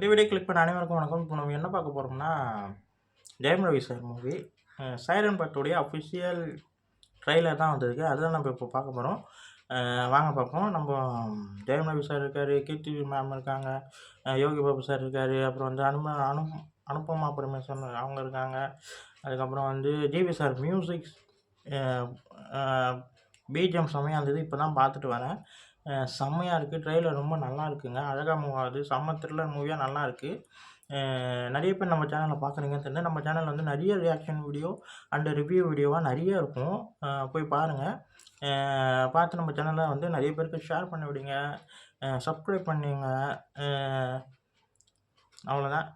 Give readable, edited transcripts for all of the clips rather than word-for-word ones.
இந்த video click பண்ண அனைவருக்கும் வணக்கம். இப்போ நம்ம என்ன பார்க்க போகிறோம்னா, Jayam Ravi sir movie siren படத்துடைய அஃபிஷியல் ட்ரெய்லர் தான் வந்திருக்கு. அதுதான் நம்ம இப்போ பார்க்க போகிறோம். வாங்க பார்ப்போம். நம்ம ஜெயம் ரவி சார் இருக்கார், கீர்த்தி மேம் இருக்காங்க, யோகி பாபு சார் இருக்கார், அப்புறம் வந்து அனுபமா பரமேஸ்வரன் அவங்க இருக்காங்க. அதுக்கப்புறம் வந்து ஜிவி சார் மியூசிக்ஸ் பிஜிஎம் செம்மையாக இருந்தது. இப்போ தான் பார்த்துட்டு வரேன். செம்மையாக இருக்குது. ட்ரெய்லர் ரொம்ப நல்லா இருக்குங்க. அழகாக மூவ் ஆகுது. செம்ம த்ரில்லர் மூவியாக நல்லா இருக்குது. நிறைய பேர் நம்ம சேனலில் பார்க்குறீங்கன்னு தெரிஞ்சு, நம்ம சேனலில் வந்து நிறைய ரியாக்ஷன் வீடியோ அண்டு ரிவ்யூ வீடியோவாக நிறைய இருக்கும். போய் பாருங்கள். பார்த்து நம்ம சேனலில் வந்து நிறைய பேருக்கு ஷேர் பண்ணி விடுங்க, சப்ஸ்கிரைப் பண்ணிங்க. அவ்வளோதான்.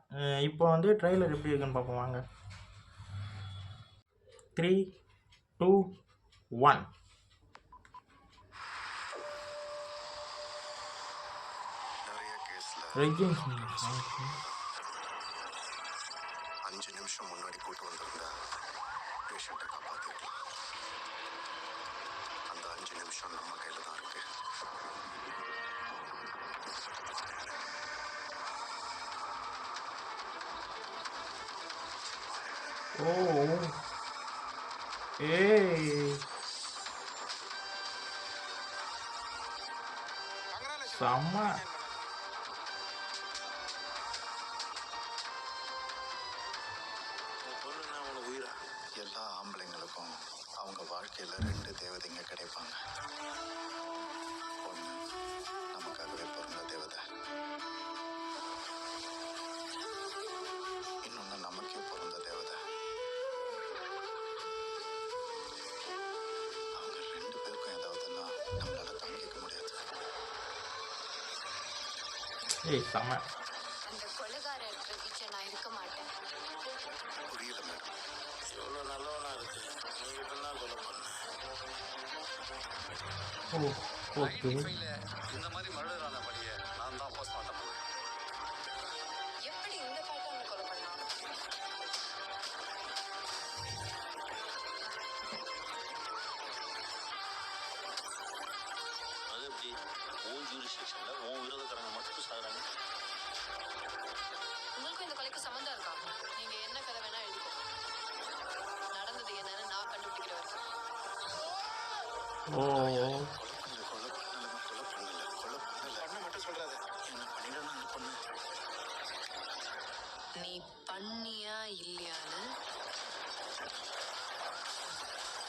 இப்போ வந்து ட்ரெய்லர் எப்படி இருக்குன்னு பார்ப்போம் வாங்க. 3, 2, 1. ரெஜின்ஸ் 5 நிமிஷம் முன்னாடி கூட்டு வந்திருந்தா பேஷண்ட்டை காப்பாற்றிருக்கலாம். அந்த 5 நிமிஷம் நம்ம கையில் தான் இருக்கு. ஓ ஏய் செம்ம. எல்லா ஆம்பளைங்களுக்கும் அவங்க வாழ்க்கையில் 2 தேவதைங்க கிடைப்பாங்க. ஒன்று நமக்காகவே பிறந்த தேவதை, இன்னொன்று நமக்கே பிறந்த தேவதை. அவங்க 2 பேருக்கும் ஏதாவதுன்னா நம்மளால தாங்கிக்க முடியாது. ஏய் செம்ம. அந்த கொலைகார இருக்கிற வீட்டில் நான் இருக்க மாட்டேன். புரியல மேடம். எவ்வளோ நல்லவனா இருக்கு. நீங்க தான் கொலை பண்ண. ஓ ஓகே. இந்த மாதிரி மர்டரான படியை நான் தான் போஸ்ட்மார்ட்டம் பண்ணேன். எப்படி இந்த பேட்டர்ன் கொலை பண்ணான்? அது எப்படி ஓன் ஜூரிஸ்டிக்ஷனில் ஓன் விரோதக்காரங்க மட்டும் சாகுறாங்க. உங்களுக்கும் இந்த கொலைக்கு சம்மந்தம் இருக்கா? நீங்க என்ன கதை வேணா எழுதிக்கோங்க. நடந்தது என்னன்னு நான் கண்டுபிடிக்கிற வரைக்கும். ஓ கொலை பண்ண மட்டும் சொல்றாத. என்ன பண்ணிடணும் அந்த பொண்ணு. நீ பண்ணியா இல்லையான்னு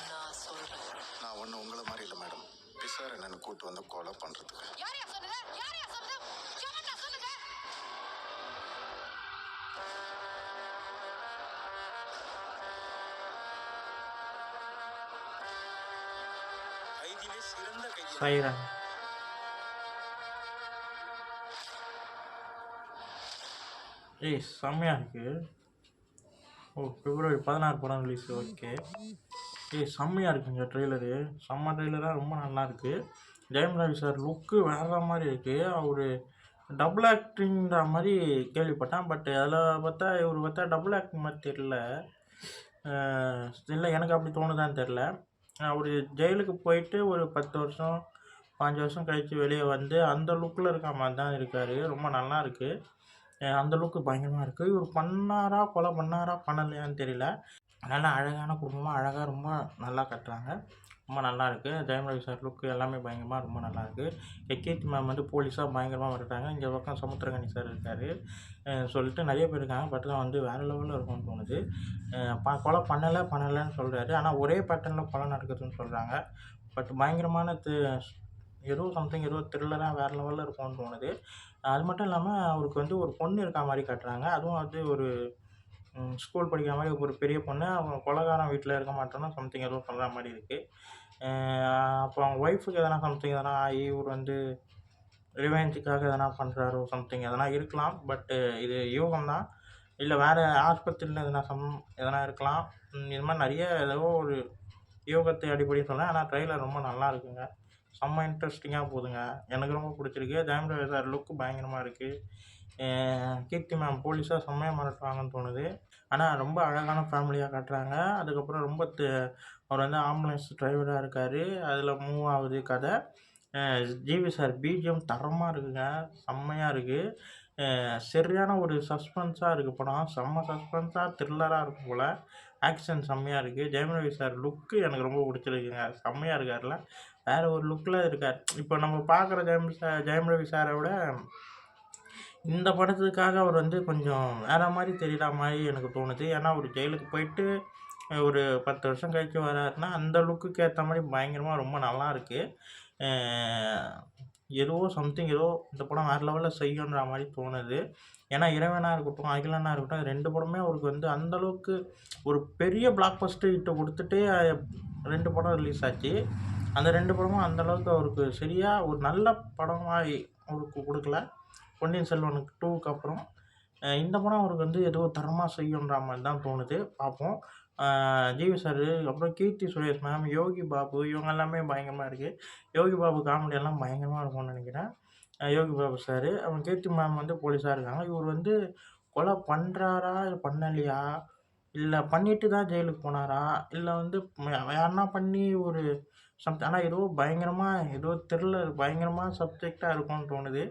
நான் சொல்றேன். நான் ஒன்றும் உங்களை மாதிரி இல்லை மேடம். விசாரணைன்னு கூட்டு வந்து கொலை பண்ணுறதுக்கு. யாரையா சொன்னது? யாரையா சொன்னது? எவன்டா சொல்லுங்க? கைதிலே சிறந்த கைதி. சைரன். ஏய் செம்மையாக இருக்குது. ஓ பிப்ரவரி 16 படம் ரிலீஸ். ஓகே. ஏய் செம்மையாக இருக்குங்க ட்ரெய்லரு. செம்ம ட்ரெய்லராக ரொம்ப நல்லா இருக்குது. ஜெயம் ரவி சார் லுக்கு வேறு மாதிரி இருக்குது. அவர் டபுள் ஆக்டிங்கிற மாதிரி கேள்விப்பட்டேன். பட் அதில் பார்த்தா இவர் பார்த்தா டபுள் ஆக்டிங் மாதிரி தெரில. இல்லை எனக்கு அப்படி தோணுதான்னு தெரில. அவர் ஜெயிலுக்கு போயிட்டு ஒரு 10 வருஷம் 5 வருஷம் கழித்து வெளியே வந்து அந்த லுக்கில் இருக்க மாதிரி தான் இருக்கார். ரொம்ப நல்லா இருக்குது. அந்த லுக்கு பயங்கரமாக இருக்குது. இவர் பண்ணாரா கொலை பண்ணாரா பண்ணலையான்னு தெரியல. நல்லா அழகான குடும்பமாக அழகாக ரொம்ப நல்லா கட்டுறாங்க. ரொம்ப நல்லா இருக்குது. ஜெயம் ரவி சார் லுக்கு எல்லாமே பயங்கரமாக ரொம்ப நல்லாயிருக்கு. கீர்த்தி மேம் வந்து போலீஸாக பயங்கரமாக வந்துட்டாங்க. இங்கே பக்கம் சமுத்திரகனி சார் இருக்கார். சொல்லிட்டு நிறைய பேர் இருக்காங்க. பட் தான் வந்து வேறு லெவலில் இருக்கும்னு தோணுது. கொலை பண்ணலைன்னு சொல்கிறாரு. ஆனால் ஒரே பேட்டர்னில் கொலை நடக்குதுன்னு சொல்கிறாங்க. பட் பயங்கரமான ஏதோ த்ரில்லராக வேறு லெவலில் இருக்கும்னு தோணுது. அது மட்டும் இல்லாமல் அவருக்கு வந்து ஒரு பொண்ணு இருக்கா மாதிரி காட்டுறாங்க. அதுவும் வந்து ஒரு ஸ்கூல் படிக்கிற மாதிரி ஒரு பெரிய பொண்ணு. அவங்க கொலைகாரன் வீட்டில் இருக்க மாட்டோன்னா சம்திங் ஏதோ சொல்கிற மாதிரி இருக்குது. அப்போ அவங்க ஒய்ஃபுக்கு எதனா சம்திங் எதனா ஆகி இவர் வந்து ரிவெஞ்சுக்காக எதனா பண்ணுறாரோ சம்திங் எதனா இருக்கலாம். பட்டு இது யூகம் தான். இல்லை வேறு ஆஸ்பத்திரியில் எதனா இருக்கலாம். இது மாதிரி நிறைய ஏதோ ஒரு யோகத்தை அடிப்படைன்னு சொன்னேன். ஆனால் ட்ரெய்லர் ரொம்ப நல்லா இருக்குங்க. செம்ம இன்ட்ரெஸ்டிங்காக போகுதுங்க. எனக்கு ரொம்ப பிடிச்சிருக்கு. ஜெயம் ரவி சார் லுக்கு பயங்கரமாக இருக்குது. கீர்த்தி மேம் போலீஸாக செம்மையாக மிரட்டுவாங்கன்னு தோணுது. ஆனால் ரொம்ப அழகான ஃபேமிலியாக காட்டுறாங்க. அதுக்கப்புறம் ரொம்ப அவர் வந்து ஆம்புலன்ஸ் டிரைவராக இருக்கார். அதில் மூவ் ஆகுது கதை. ஜிவி சார் பிஜிஎம் தரமாக இருக்குங்க. செம்மையாக இருக்குது. சரியான ஒரு சஸ்பென்ஸாக இருக்குது படம். செம்ம சஸ்பென்ஸாக த்ரில்லராக இருக்கும் போல். ஆக்ஷன் செம்மையாக இருக்குது. ஜெயம் ரவி சார் லுக்கு எனக்கு ரொம்ப பிடிச்சிருக்குங்க. செம்மையாக இருக்கார்ல. வேறு ஒரு லுக்கில் இருக்கார். இப்போ நம்ம பார்க்குற ஜெயம் ரவி சாரை விட இந்த படத்துக்காக அவர் வந்து கொஞ்சம் வேறு மாதிரி தெரிகிற மாதிரி எனக்கு தோணுது. ஏன்னா அவர் ஜெயிலுக்கு போயிட்டு ஒரு 10 வருஷம் கழிச்சு வராருன்னா அந்த லுக்குக்கு ஏற்ற மாதிரி பயங்கரமாக ரொம்ப நல்லா இருக்குது. ஏதோ சம்திங் ஏதோ இந்த படம் வேறு லெவலில் செய்யுன்ற மாதிரி தோணுது. ஏன்னா இறைவனாக இருக்கட்டும், அகிலனாக இருக்கட்டும், இது 2 படமே அவருக்கு வந்து அந்தளவுக்கு ஒரு பெரிய பிளாக் பஸ்டர் ஹிட்டை கொடுத்துட்டு 2 படம் ரிலீஸ் ஆச்சு. அந்த 2 படமும் அந்தளவுக்கு அவருக்கு சரியாக ஒரு நல்ல படமாக அவருக்கு கொடுக்கல. பொன்னியின் செல்வன் 2க்கு அப்புறம் இந்த படம் அவருக்கு வந்து ஏதோ தரமாக செய்யுன்ற மாதிரி தான் தோணுது. பார்ப்போம். ஜிவி சார், அப்புறம் கீர்த்தி சுரேஷ் மேம், யோகி பாபு, இவங்க எல்லாமே பயங்கரமாக இருக்குது. யோகி பாபு காமெடியெல்லாம் பயங்கரமாக இருக்கும்னு நினைக்கிறேன். யோகி பாபு சார், அப்புறம் கீர்த்தி மேம் வந்து போலீஸாக இருக்காங்க. இவர் வந்து கொலை பண்ணுறாரா இல்லை பண்ணலையா, இல்லை பண்ணிட்டு தான் ஜெயிலுக்கு போனாரா, இல்லை வந்து யாருன்னா பண்ணி ஒரு ஆனால் ஏதோ பயங்கரமாக ஏதோ த்ரில்லர் பயங்கரமாக சப்ஜெக்டாக இருக்கும்னு தோணுது.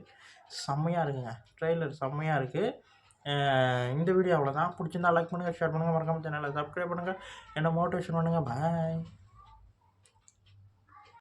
செம்மையாக இருக்குங்க. ட்ரெய்லர் செம்மையாக இருக்குது. இந்த வீடியோ அவ்வளோதான். பிடிச்சிருந்தா லைக் பண்ணுங்கள், ஷேர் பண்ணுங்கள், மறக்காம சேனலை சப்ஸ்கிரைப் பண்ணுங்கள், என்ன மோட்டிவேஷன் பண்ணுங்கள். பாய்.